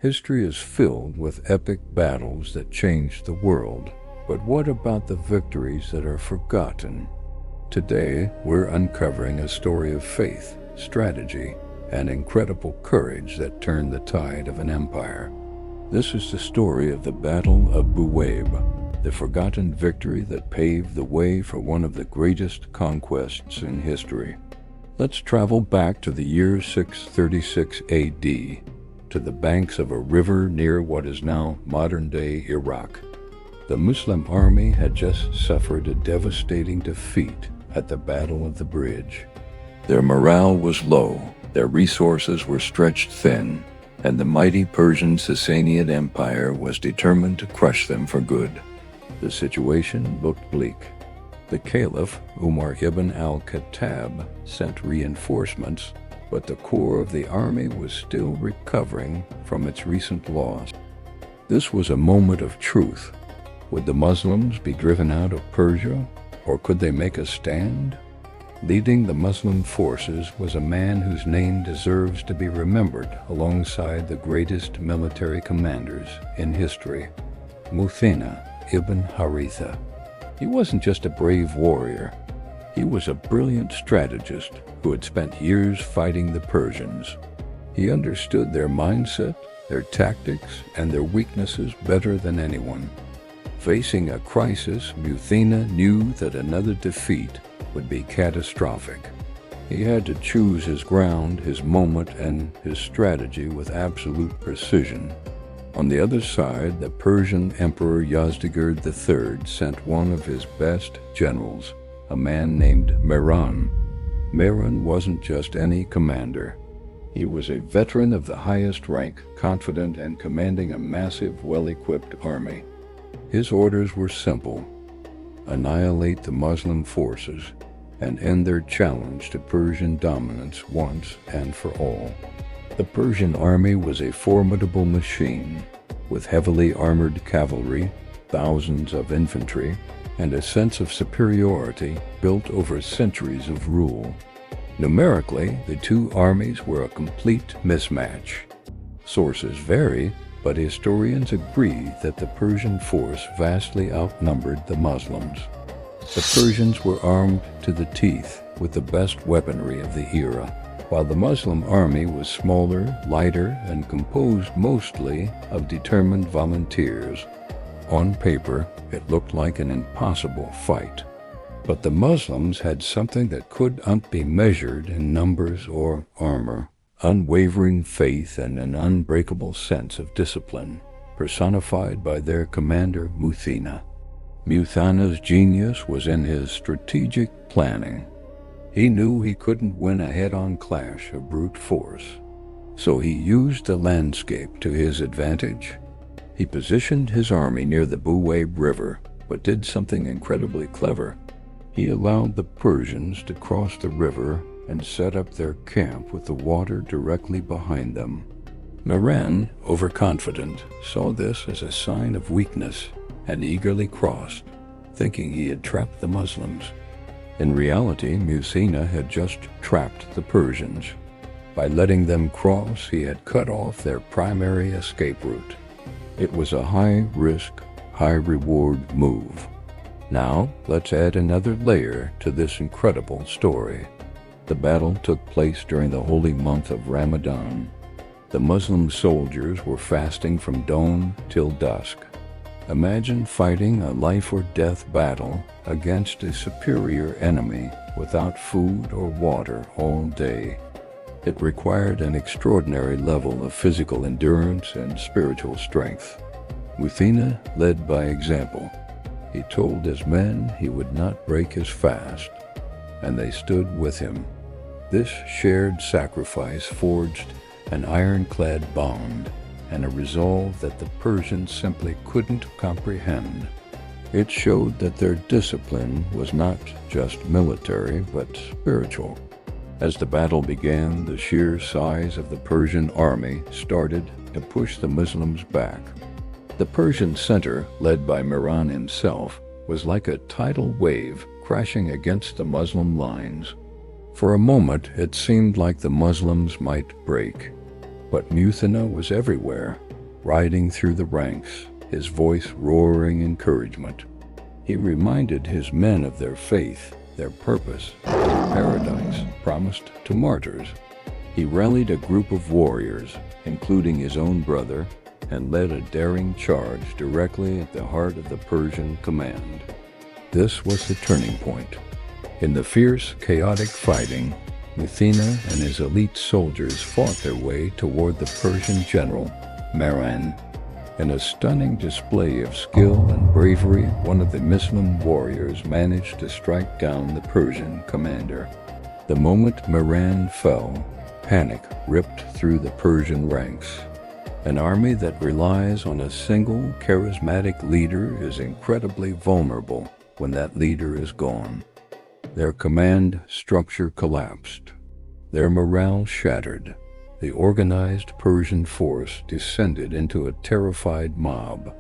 History is filled with epic battles that changed the world. But what about the victories that are forgotten? Today, we're uncovering a story of faith, strategy, and incredible courage that turned the tide of an empire. This is the story of the Battle of Buwaib, the forgotten victory that paved the way for one of the greatest conquests in history. Let's travel back to the year 636 AD, to the banks of a river near what is now modern-day Iraq. The Muslim army had just suffered a devastating defeat at the Battle of the Bridge. Their morale was low, their resources were stretched thin, and the mighty Persian Sassanian Empire was determined to crush them for good. The situation looked bleak. The Caliph, Umar ibn al-Khattab, sent reinforcements, but the core of the army was still recovering from its recent loss. This was a moment of truth. Would the Muslims be driven out of Persia, or could they make a stand? Leading the Muslim forces was a man whose name deserves to be remembered alongside the greatest military commanders in history, Al-Muthanna ibn Haritha. He wasn't just a brave warrior. He was a brilliant strategist who had spent years fighting the Persians. He understood their mindset, their tactics, and their weaknesses better than anyone. Facing a crisis, Al-Muthanna knew that another defeat would be catastrophic. He had to choose his ground, his moment, and his strategy with absolute precision. On the other side, the Persian Emperor Yazdegerd III sent one of his best generals, a man named Mehrān. Mehrān wasn't just any commander. He was a veteran of the highest rank, confident and commanding a massive, well-equipped army. His orders were simple: annihilate the Muslim forces and end their challenge to Persian dominance once and for all. The Persian army was a formidable machine, with heavily armored cavalry, thousands of infantry, and a sense of superiority built over centuries of rule. Numerically, the two armies were a complete mismatch. Sources vary, but historians agree that the Persian force vastly outnumbered the Muslims. The Persians were armed to the teeth with the best weaponry of the era, while the Muslim army was smaller, lighter, and composed mostly of determined volunteers. On paper, it looked like an impossible fight. But the Muslims had something that could not be measured in numbers or armor: unwavering faith and an unbreakable sense of discipline, personified by their commander Al-Muthanna. Al-Muthanna's genius was in his strategic planning. He knew he couldn't win a head-on clash of brute force, so he used the landscape to his advantage. He positioned his army near the Buwaib River, but did something incredibly clever. He allowed the Persians to cross the river and set up their camp with the water directly behind them. Mehrān, overconfident, saw this as a sign of weakness and eagerly crossed, thinking he had trapped the Muslims. In reality, Al-Muthanna had just trapped the Persians. By letting them cross, he had cut off their primary escape route. It was a high-risk, high-reward move. Now, let's add another layer to this incredible story. The battle took place during the holy month of Ramadan. The Muslim soldiers were fasting from dawn till dusk. Imagine fighting a life-or-death battle against a superior enemy without food or water all day. It required an extraordinary level of physical endurance and spiritual strength. Al-Muthanna led by example. He told his men he would not break his fast, and they stood with him. This shared sacrifice forged an ironclad bond and a resolve that the Persians simply couldn't comprehend. It showed that their discipline was not just military, but spiritual. As the battle began, the sheer size of the Persian army started to push the Muslims back. The Persian center, led by Mehrān himself, was like a tidal wave crashing against the Muslim lines. For a moment, it seemed like the Muslims might break. But Al-Muthanna was everywhere. riding through the ranks, his voice roaring encouragement. He reminded his men of their faith, their purpose, their paradise promised to martyrs. He rallied a group of warriors, including his own brother, and led a daring charge directly at the heart of the Persian command. This was the turning point. In the fierce, chaotic fighting, Muthanna and his elite soldiers fought their way toward the Persian general, Mehrān. In a stunning display of skill and bravery, one of the Muslim warriors managed to strike down the Persian commander. The moment Mehrān fell, panic ripped through the Persian ranks. An army that relies on a single charismatic leader is incredibly vulnerable when that leader is gone. Their command structure collapsed. Their morale shattered. The organized Persian force descended into a terrified mob.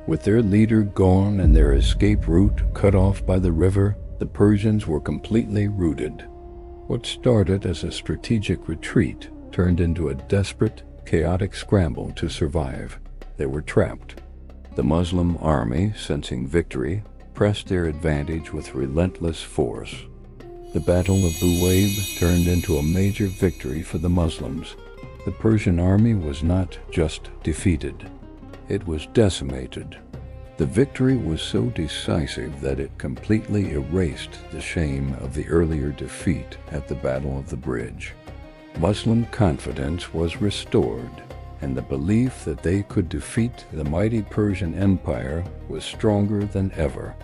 With their leader gone and their escape route cut off by the river, the Persians were completely routed. What started as a strategic retreat turned into a desperate, chaotic scramble to survive. They were trapped. The Muslim army, sensing victory, pressed their advantage with relentless force. The Battle of Buwaib turned into a major victory for the Muslims. The Persian army was not just defeated, it was decimated. The victory was so decisive that it completely erased the shame of the earlier defeat at the Battle of the Bridge. Muslim confidence was restored, and the belief that they could defeat the mighty Persian Empire was stronger than ever.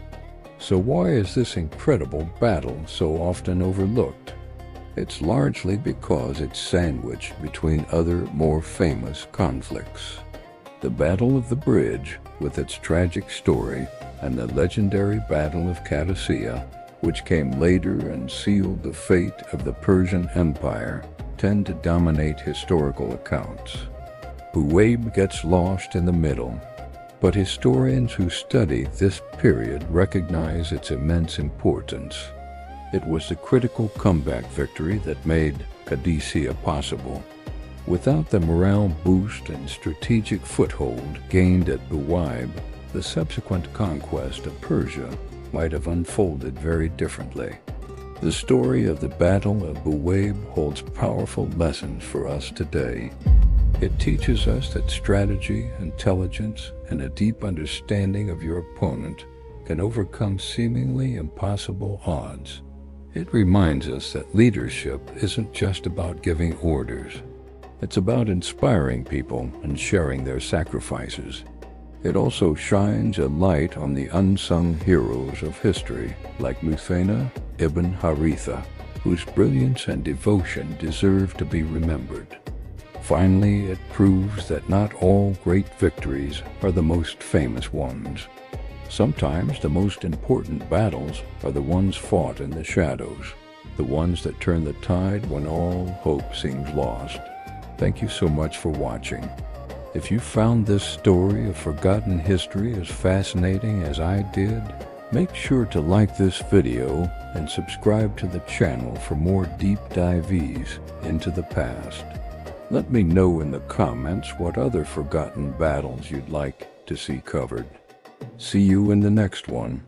So why is this incredible battle so often overlooked? It's largely because it's sandwiched between other, more famous conflicts. The Battle of the Bridge, with its tragic story, and the legendary Battle of Qadisiyyah, which came later and sealed the fate of the Persian Empire, tend to dominate historical accounts. Buwaib gets lost in the middle, but historians who study this period recognize its immense importance. It was the critical comeback victory that made Qadisiyyah possible. Without the morale boost and strategic foothold gained at Buwaib, the subsequent conquest of Persia might have unfolded very differently. The story of the Battle of Buwaib holds powerful lessons for us today. It teaches us that strategy, intelligence, and a deep understanding of your opponent can overcome seemingly impossible odds. It reminds us that leadership isn't just about giving orders. It's about inspiring people and sharing their sacrifices. It also shines a light on the unsung heroes of history, like Al-Muthanna ibn Haritha, whose brilliance and devotion deserve to be remembered. Finally, it proves that not all great victories are the most famous ones. Sometimes the most important battles are the ones fought in the shadows, the ones that turn the tide when all hope seems lost. Thank you so much for watching. If you found this story of forgotten history as fascinating as I did, make sure to like this video and subscribe to the channel for more deep dives into the past. Let me know in the comments what other forgotten battles you'd like to see covered. See you in the next one.